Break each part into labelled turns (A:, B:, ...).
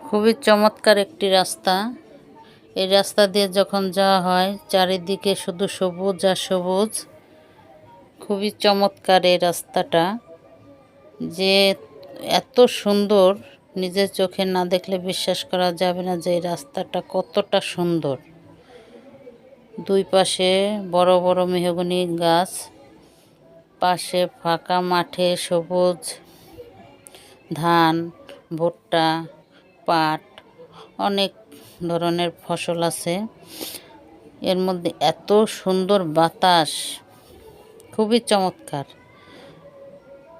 A: খুবই চমৎকার একটি রাস্তা। এই রাস্তা দিয়ে যখন যাওয়া হয় চারিদিকে শুধু সবুজ আর সবুজ। খুবই চমৎকার এই রাস্তাটা, যে এত সুন্দর নিজের চোখে না দেখলে বিশ্বাস করা যাবে না যে এই রাস্তাটা কতটা সুন্দর। দুই পাশে বড় বড় মেহগনি গাছ, পাশে ফাঁকা মাঠে সবুজ ধান, ভুট্টা, পাট, অনেক ধরনের ফসল আছে। এর মধ্যে এত সুন্দর বাতাস, খুবই চমৎকার,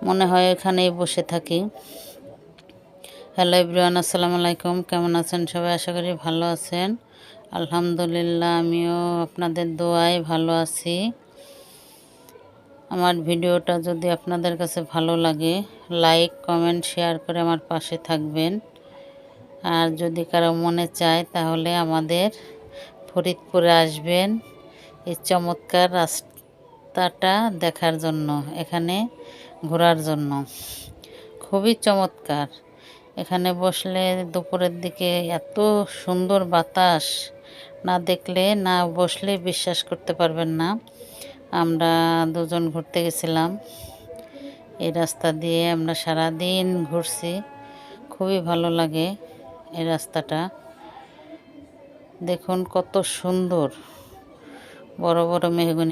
A: মনে হয় এখানেই বসে থাকি। হ্যালো এভরিওয়ান, আসসালামু আলাইকুম। কেমন আছেন সবাই? আশা করি ভালো আছেন। আলহামদুলিল্লাহ, আমিও আপনাদের দোয়ায় ভালো আছি। আমার ভিডিওটা যদি আপনাদের কাছে ভালো লাগে, লাইক, কমেন্ট, শেয়ার করে আমার পাশে থাকবেন। আর যদি কারো মনে চায় তাহলে আমাদের ফরিদপুরে আসবেন এই চমৎকার রাস্তাটা দেখার জন্য, এখানে ঘোরার জন্য। খুবই চমৎকার। এখানে বসলে দুপুরের দিকে এত সুন্দর বাতাস, না দেখলে না বসলে বিশ্বাস করতে পারবেন না। আমরা দুজন ঘুরতে গেছিলাম এই রাস্তা দিয়ে, আমরা সারাদিন ঘুরছি। খুবই ভালো লাগে এই রাস্তাটা। দেখুন কত সুন্দর, বড় বড় মেহগনি